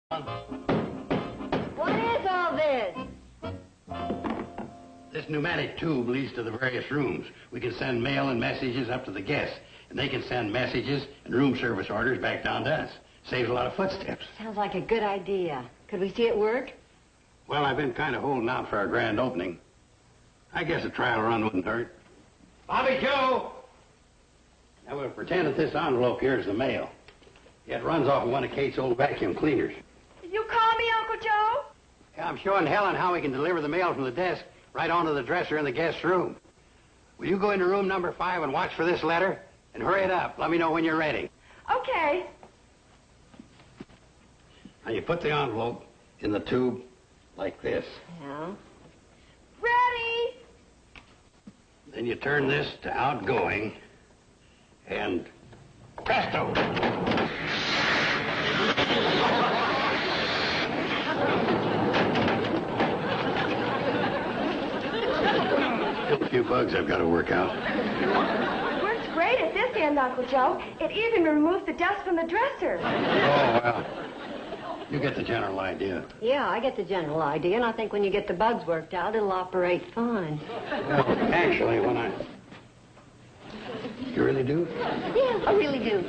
What is all this? This pneumatic tube leads to the various rooms. We can send mail and messages up to the guests, and they can send messages and room service orders back down to us. Saves a lot of footsteps. Sounds like a good idea. Could we see it work? Well, I've been kind of holding out for our grand opening. I guess a trial run wouldn't hurt. Bobby Joe! Now, we'll pretend that this envelope here is the mail. It runs off of one of Kate's old vacuum cleaners. You call me Uncle Joe? Yeah, I'm showing Helen how we can deliver the mail from the desk right onto the dresser in the guest room. Will you go into room number 5 and watch for this letter? And hurry it up. Let me know when you're ready. Okay. Now, you put the envelope in the tube like this. Yeah. Ready? Then you turn this to outgoing, and presto! Still a few bugs I've got to work out. It works great at this end, Uncle Joe. It even removes the dust from the dresser. Oh, well, you get the general idea. Yeah, I get the general idea, and I think when you get the bugs worked out, it'll operate fine. Well, actually, when I... You really do? Yeah, I really do.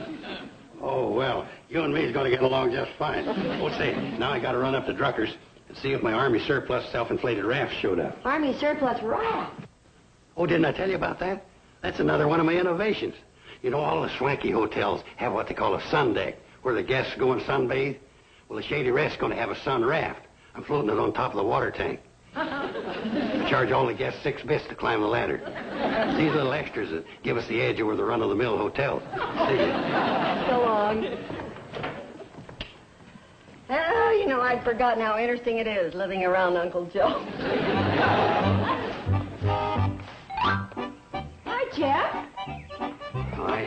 Oh, well, you and me is going to get along just fine. Oh, say, now I got to run up to Drucker's and see if my Army surplus self-inflated raft showed up. Army surplus raft? Oh, didn't I tell you about that? That's another one of my innovations. You know, all the swanky hotels have what they call a sun deck, where the guests go and sunbathe. Well, the Shady Rest's going to have a sun raft. I'm floating it on top of the water tank. I charge all the guests 6 bits to climb the ladder. It's these little extras that give us the edge over the run-of-the-mill hotels. See you. So long. Oh, you know, I'd forgotten how interesting it is living around Uncle Joe. Hi, Jeff. Hi.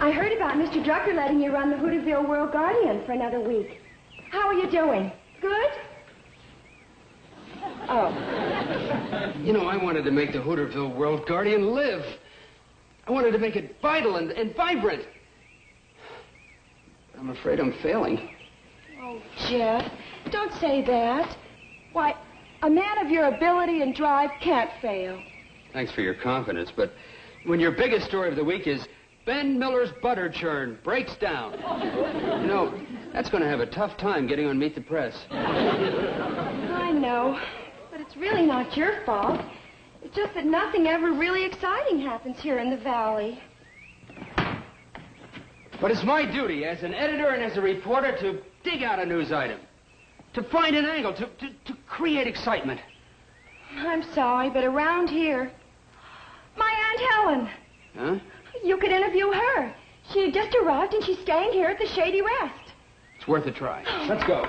I heard about Mr. Drucker letting you run the Hooterville World Guardian for another week. How are you doing? Good? Oh. You know, I wanted to make the Hooterville World Guardian live. I wanted to make it vital and vibrant. I'm afraid I'm failing. Oh, Jeff, don't say that. Why, a man of your ability and drive can't fail. Thanks for your confidence, but when your biggest story of the week is Ben Miller's butter churn breaks down, you know, that's going to have a tough time getting on Meet the Press. I know, but it's really not your fault. It's just that nothing ever really exciting happens here in the valley. But it's my duty as an editor and as a reporter to dig out a news item, to find an angle, to create excitement. I'm sorry, but around here, my Aunt Helen. Huh? You could interview her. She just arrived and she's staying here at the Shady Rest. It's worth a try. Let's go.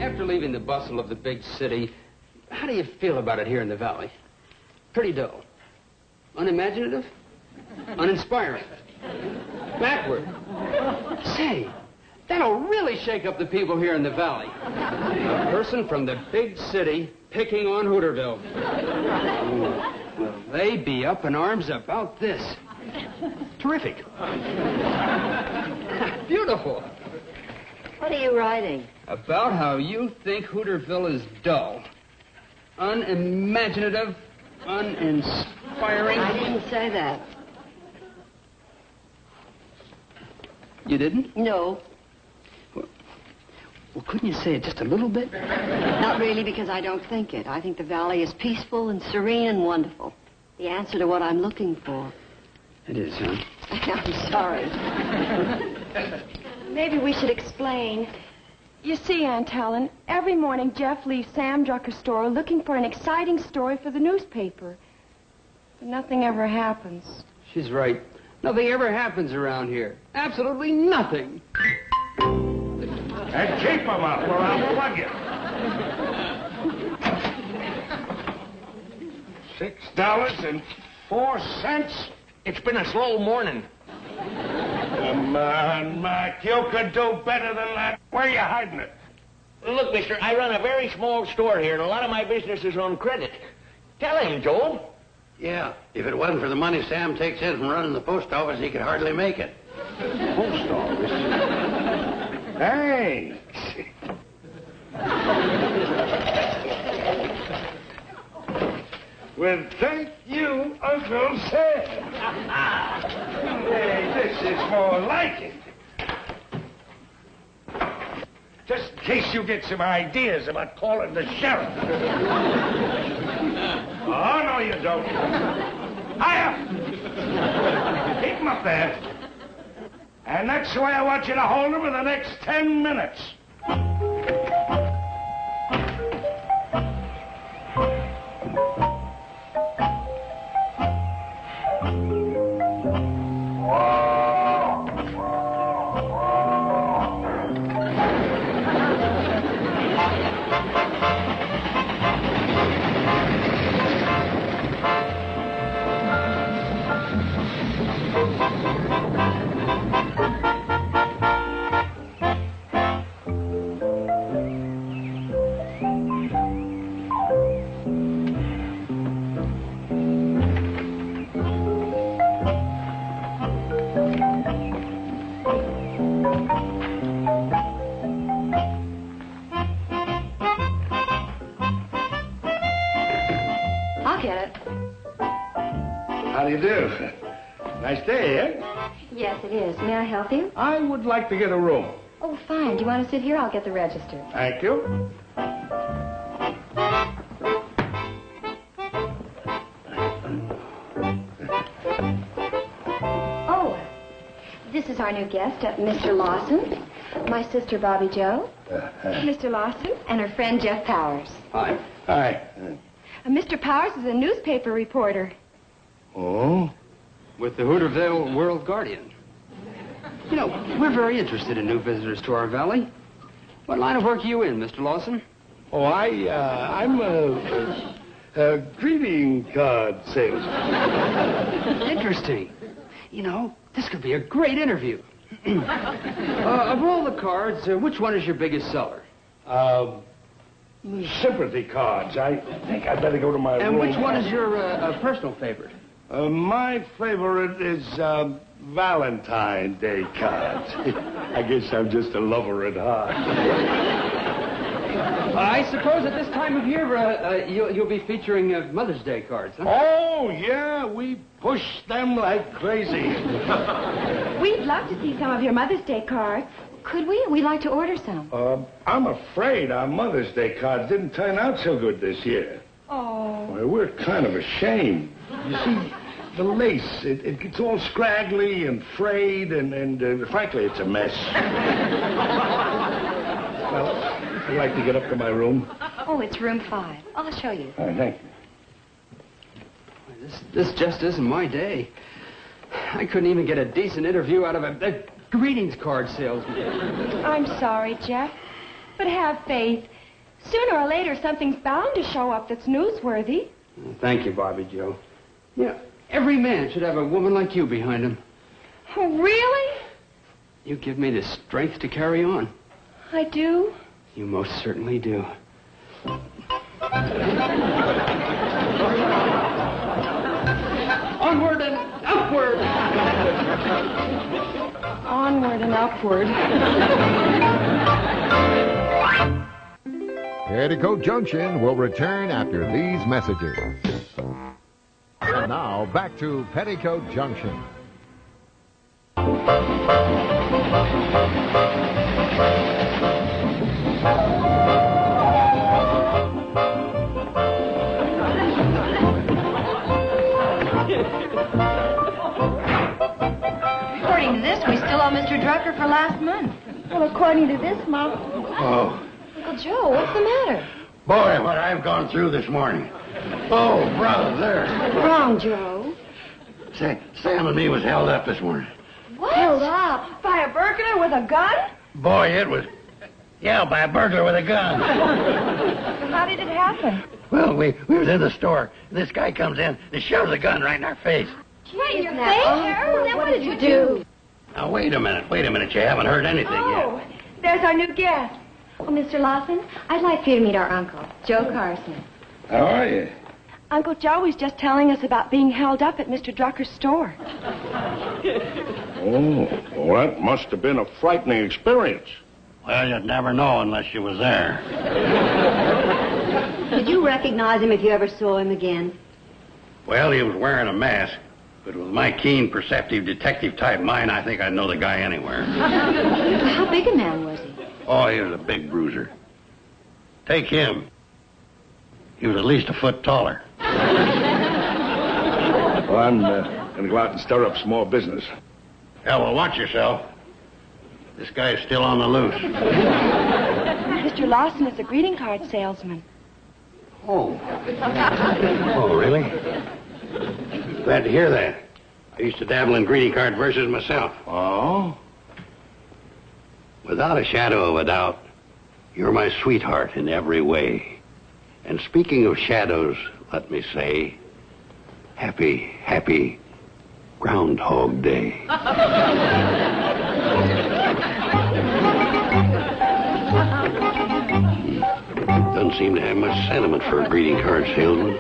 After leaving the bustle of the big city, how do you feel about it here in the valley? Pretty dull. Unimaginative? Uninspiring? Backward? Say, that'll really shake up the people here in the valley. A person from the big city picking on Hooterville. Will they be up in arms about this? Terrific. Beautiful. What are you writing? About how you think Hooterville is dull, unimaginative, uninspiring. I didn't say that. You didn't? No. Well, couldn't you say it just a little bit? Not really, because I don't think it. I think the valley is peaceful and serene and wonderful. The answer to what I'm looking for. It is, huh? I'm sorry. Maybe we should explain. You see, Aunt Helen, every morning Jeff leaves Sam Drucker's store looking for an exciting story for the newspaper. But nothing ever happens. She's right. Nothing ever happens around here. Absolutely nothing. And keep them up or I'll plug you. $6.04? It's been a slow morning. Come on, Mac. You could do better than that. Where are you hiding it? Look, mister, I run a very small store here, and a lot of my business is on credit. Tell him, Joe. Yeah, if it wasn't for the money Sam takes in from running the post office, he could hardly make it. Post office? Thanks. Well, thank you, Uncle Sam. Hey, this is more like it. Just in case you get some ideas about calling the sheriff. Oh, no, you don't. Higher! Keep him up there. And that's the way I want you to hold him for the next 10 minutes. How do you do? Nice day, eh? Yes, it is. May I help you? I would like to get a room. Oh, fine. Do you want to sit here? I'll get the register. Thank you. Oh, this is our new guest, Mr. Lawson. My sister, Bobby Jo. Mr. Lawson? And her friend, Jeff Powers. Hi. Hi. Mr. Powers is a newspaper reporter. Oh? With the Hooterville World Guardian. You know, we're very interested in new visitors to our valley. What line of work are you in, Mr. Lawson? Oh, I'm a greeting card salesman. Interesting. You know, this could be a great interview. Of all the cards, which one is your biggest seller? Sympathy cards. I think I'd better go to my room. And which one is your personal favorite? My favorite is Valentine Day cards. I guess I'm just a lover at heart. I suppose at this time of year you'll be featuring Mother's Day cards, huh? Oh, yeah, we push them like crazy. We'd love to see some of your Mother's Day cards. Could we? We'd like to order some. I'm afraid our Mother's Day cards didn't turn out so good this year. Oh. Well, we're kind of ashamed. You see, the lace, it gets all scraggly and frayed, and frankly, it's a mess. Well, I'd like to get up to my room. Oh, it's room 5. I'll show you. All right, thank you. This just isn't my day. I couldn't even get a decent interview out of a greetings card salesman. I'm sorry, Jeff, but have faith. Sooner or later, something's bound to show up that's newsworthy. Thank you, Bobby Jo. Yeah, every man should have a woman like you behind him. Oh, really? You give me the strength to carry on. I do? You most certainly do. Onward and upward! Onward and upward. Petticoat Junction will return after these messages. Now, back to Petticoat Junction. According to this, we still owe Mr. Drucker for last month. Well, according to this, Mom. Oh, Uncle Joe, what's the matter? boy, what I've gone through this morning. Oh, brother. Wrong, Joe. Say, Sam and me was held up this morning. What? Held up? By a burglar with a gun? Boy, it was... Yeah, by a burglar with a gun. How did it happen? Well, we was in the store, and this guy comes in and shoves a gun right in our face. What, in your face? Oh, Then what did you do? Now, wait a minute. You haven't heard anything Oh, yet. there's our new guest. Oh, Mr. Lawson, I'd like for you to meet our uncle, Joe Carson. How are you? Uncle Joe was just telling us about being held up at Mr. Drucker's store. Oh, well, that must have been a frightening experience. Well, you'd never know unless you was there. Did you recognize him if you ever saw him again? Well, he was wearing a mask, but with my keen, perceptive, detective-type mind, I think I'd know the guy anywhere. How big a man was he? Oh, he was a big bruiser. Take him. He was at least a foot taller. Well, I'm going to go out and stir up some more business. Yeah, well, watch yourself. This guy's still on the loose. Mr. Lawson is a greeting card salesman. Oh. Oh, really? Glad to hear that. I used to dabble in greeting card verses myself. Oh? Without a shadow of a doubt, you're my sweetheart in every way. And speaking of shadows, let me say, happy, happy Groundhog Day. Doesn't seem to have much sentiment for a greeting card salesman.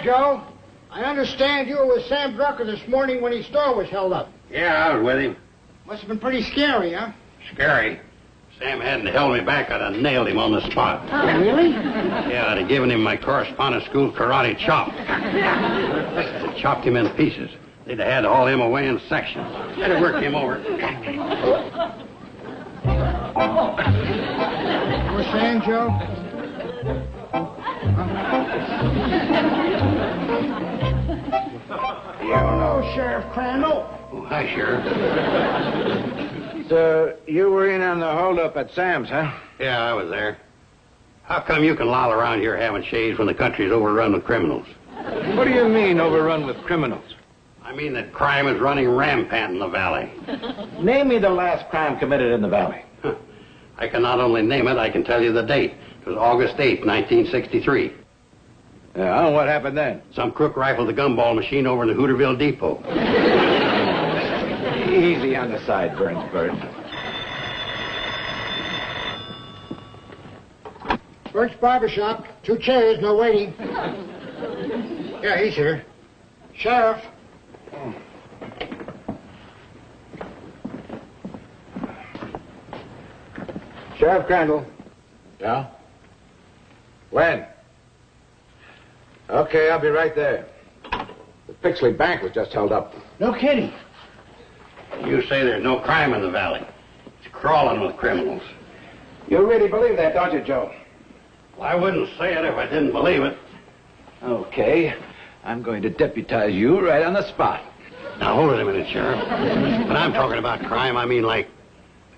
Joe. I understand you were with Sam Drucker this morning when his store was held up. Yeah, I was with him. Must have been pretty scary, huh? Scary? Sam hadn't held me back, I'd have nailed him on the spot. Oh, really? Yeah, I'd have given him my correspondence school karate chop. I chopped him in pieces. They'd have had to haul him away in sections. I'd have worked him over. You were saying, Joe? Hello, Sheriff Crandall. Oh, hi, Sheriff. So, you were in on the holdup at Sam's, huh? Yeah, I was there. How come you can loll around here having shaves when the country's overrun with criminals? What do you mean, overrun with criminals? I mean that crime is running rampant in the valley. Name me the last crime committed in the valley. I can not only name it, I can tell you the date. It was August 8th, 1963. Yeah, what happened then? Some crook rifled the gumball machine over in the Hooterville Depot. Easy on the sideburns, Bert. Bert's Barbershop. 2 chairs, no waiting. Yeah, he's here. Sheriff. Sheriff Crandall. Yeah? When? Okay, I'll be right there. The Pixley Bank was just held up. No kidding. You say there's no crime in the valley. It's crawling with criminals. You really believe that, don't you, Joe? Well, I wouldn't say it if I didn't believe it. Okay. I'm going to deputize you right on the spot. Now, hold it a minute, Sheriff. When I'm talking about crime, I mean like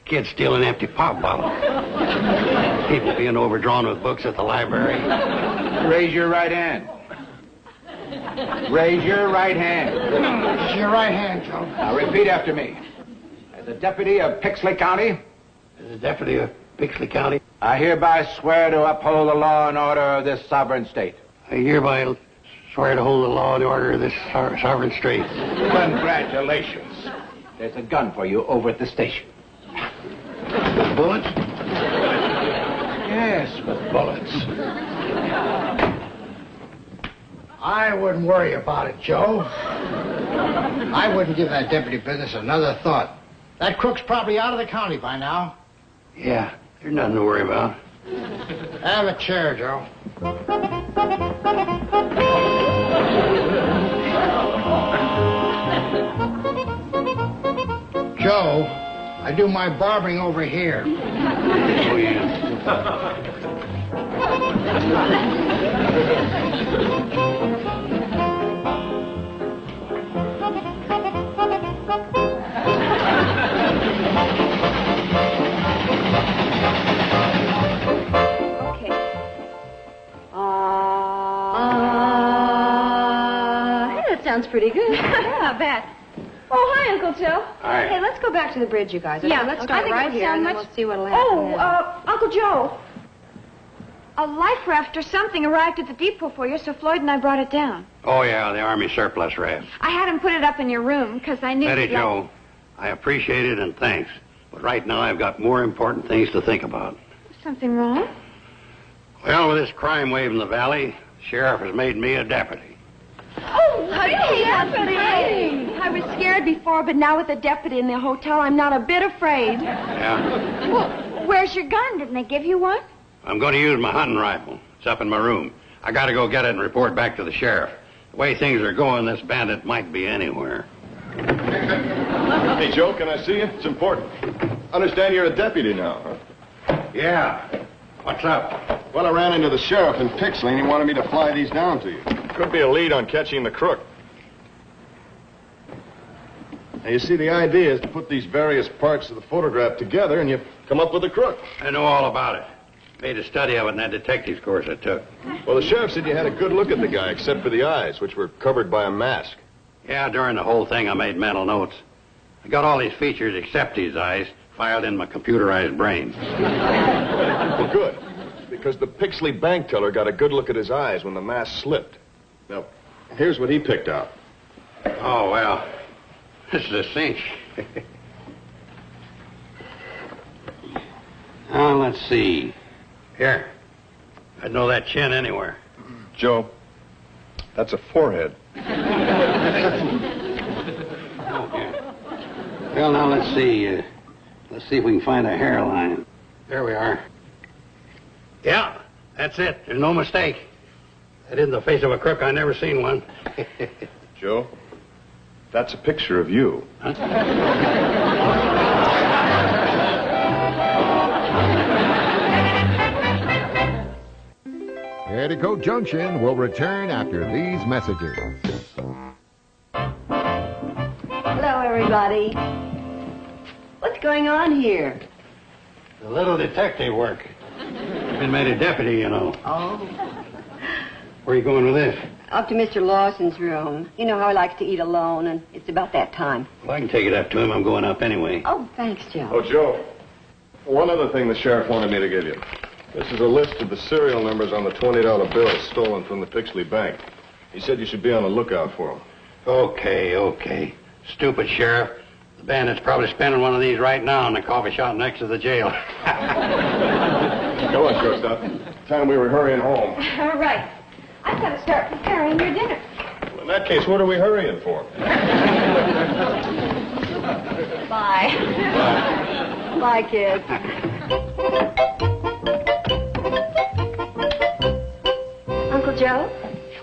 kids stealing empty pop bottles. People being overdrawn with books at the library. Raise your right hand. Raise your right hand. Raise your right hand, Joe. Now, repeat after me. As a deputy of Pixley County... As a deputy of Pixley County... I hereby swear to uphold the law and order of this sovereign state. I hereby swear to hold the law and order of this sovereign state. Congratulations. There's a gun for you over at the station. With bullets? Yes, with bullets. I wouldn't worry about it, Joe. I wouldn't give that deputy business another thought. That crook's probably out of the county by now. Yeah, there's nothing to worry about. Have a chair, Joe. Joe, I do my barbering over here. Oh, yeah. sounds pretty good. Yeah, I bet. Oh, hi, Uncle Joe. All right. Hey, let's go back to the bridge, you guys. Yeah, Okay, let's okay. start I think right it would here, sound and then much- we'll see what'll happen. then. Uncle Joe. A life raft or something arrived at the depot for you, so Floyd and I brought it down. Oh, yeah, the Army surplus raft. I had him put it up in your room because I knew... Betty Joe, I appreciate it and thanks. But right now I've got more important things to think about. Something wrong? Well, with this crime wave in the valley, the sheriff has made me a deputy. Oh, really, Deputy? I was scared before, but now with the deputy in the hotel, I'm not a bit afraid. Yeah? Well, where's your gun? Didn't they give you one? I'm going to use my hunting rifle. It's up in my room. I got to go get it and report back to the sheriff. The way things are going, this bandit might be anywhere. Hey, Joe, can I see you? It's important. Understand you're a deputy now, huh? Yeah. What's up? Well, I ran into the sheriff in Pixley, and he wanted me to fly these down to you. Could be a lead on catching the crook. Now, you see, the idea is to put these various parts of the photograph together, and you come up with a crook. I know all about it. Made a study of it in that detective's course I took. Well, the sheriff said you had a good look at the guy, except for the eyes, which were covered by a mask. Yeah, during the whole thing I made mental notes. I got all his features except his eyes filed in my computerized brain. Well, good. Because the Pixley bank teller got a good look at his eyes when the mask slipped. Now, here's what he picked out. Oh, well, this is a cinch. Now, let's see. Here. I'd know that chin anywhere. Joe, that's a forehead. Well, now, let's see. Let's see if we can find a hairline. There we are. Yeah, that's it. There's no mistake. That isn't the face of a crook. I never seen one. Joe, that's a picture of you. Huh? Petticoat Junction will return after these messages. Hello, everybody. What's going on here? A little detective work. Been made a deputy, you know. Oh. Where are you going with this? Up to Mr. Lawson's room. You know how he likes to eat alone, and it's about that time. Well, I can take it up to him. I'm going up anyway. Oh, thanks, Joe. Oh, Joe, one other thing the sheriff wanted me to give you. This is a list of the serial numbers on the $20 bills stolen from the Pixley Bank. He said you should be on the lookout for them. Okay. Stupid sheriff. The bandit's probably spending one of these right now in the coffee shop next to the jail. Come on, shortstop. Time we were hurrying home. All right. I've got to start preparing your dinner. Well, in that case, what are we hurrying for? Bye. Bye, kids. Uncle Joe,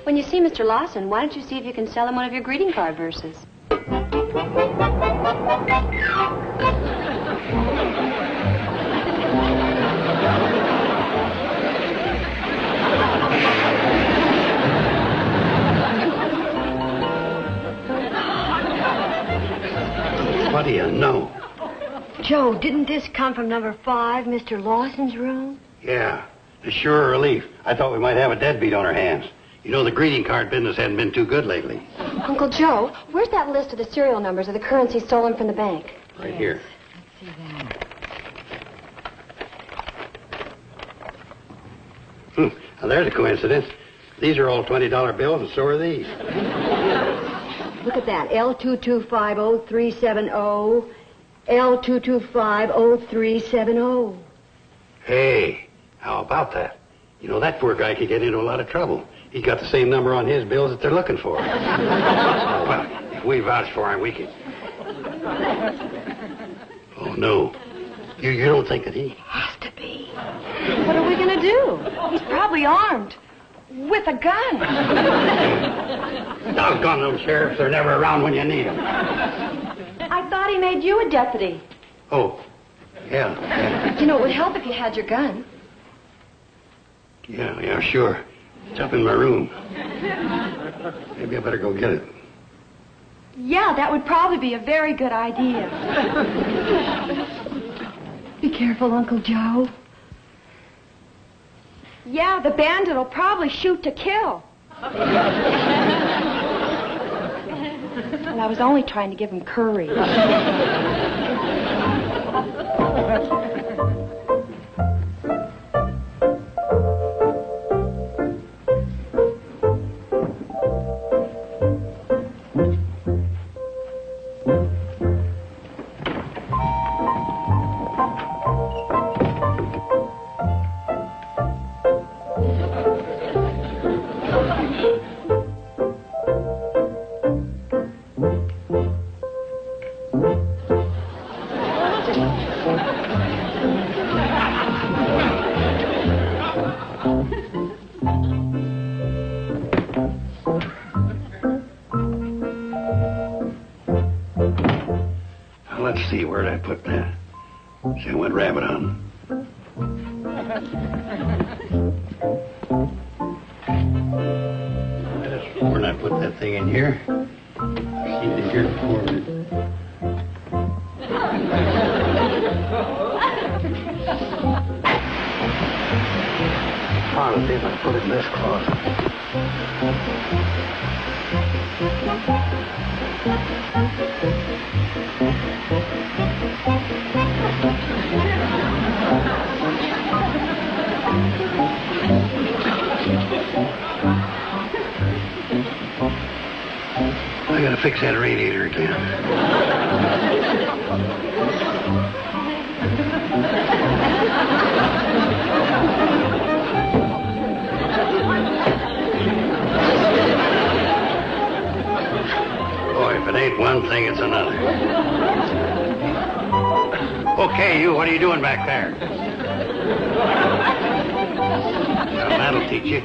when you see Mr. Lawson, why don't you see if you can sell him one of your greeting card verses? What do you know? Joe, didn't this come from number 5, Mr. Lawson's room? Yeah, it's sure a relief. I thought we might have a deadbeat on our hands. You know, the greeting card business hasn't been too good lately. Uncle Joe, where's that list of the serial numbers of the currency stolen from the bank? Right here. Let's see that. Now, there's a coincidence. These are all $20 bills, and so are these. Look at that. L2250370. L2250370. Hey, how about that? You know, that poor guy could get into a lot of trouble. He's got the same number on his bills that they're looking for. Well, if we vouch for him, we can... Oh, no. You don't think that he... Has to be. What are we going to do? He's probably armed. With a gun. Doggone them sheriffs. They're never around when you need them. I thought he made you a deputy. Oh, yeah. You know, it would help if you had your gun. Yeah, sure. It's up in my room. Maybe I better go get it. Yeah, that would probably be a very good idea. Be careful, Uncle Joe. Yeah, the bandit will probably shoot to kill. Well, I was only trying to give him courage. Let's see, where'd I put that? See, I went rabbit hunting. Where'd I put that thing in here? I've seen it here before. Oh, let's see if I put it in this closet. I gotta fix that radiator again. Boy, if it ain't one thing, it's another. Okay, you, what are you doing back there? Well, that'll teach you.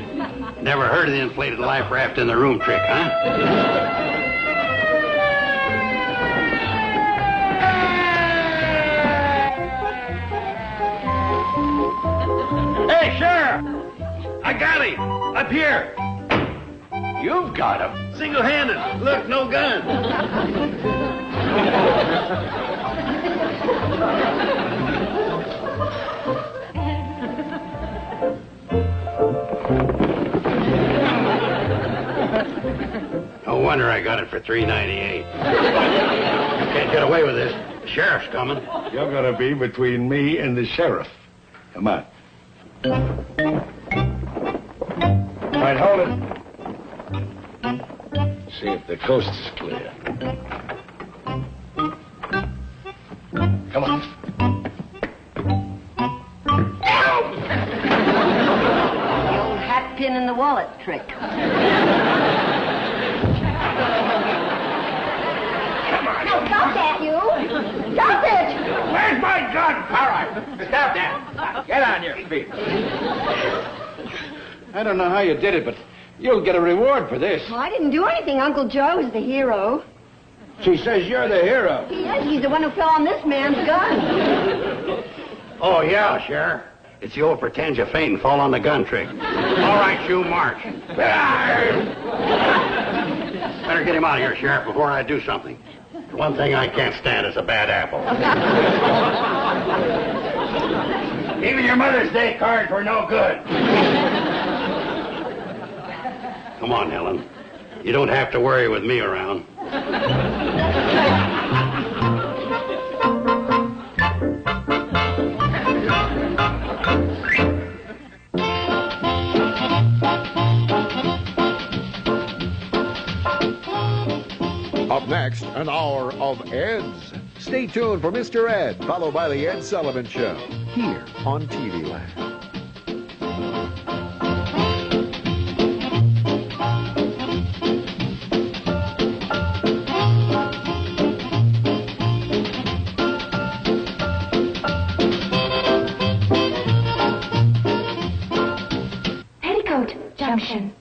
Never heard of the inflated life raft in the room trick, huh? Hey, Sheriff! I got him! Up here! You've got him. Single-handed. Look, no gun. No wonder I got it for $3.98. Can't get away with this. The sheriff's coming. You're gonna be between me and the sheriff. Come on. All right, hold it. See if the coast is clear. Come on. The old hat pin in the wallet trick. Stop that, you! Stop it! Where's my gun? All right, stop that. Get on your feet. I don't know how you did it, but you'll get a reward for this. Well, I didn't do anything. Uncle Joe is the hero. She says you're the hero. He is. He's the one who fell on this man's gun. Oh, yeah, Sheriff. It's the old pretend you faint and fall on the gun trick. All right, you march. Better get him out of here, Sheriff, before I do something. The one thing I can't stand is a bad apple. Even your Mother's Day cards were no good. Come on, Helen. You don't have to worry with me around. Up next, an hour of Ed's. Stay tuned for Mr. Ed, followed by the Ed Sullivan Show, here on TV Land. Petticoat Junction.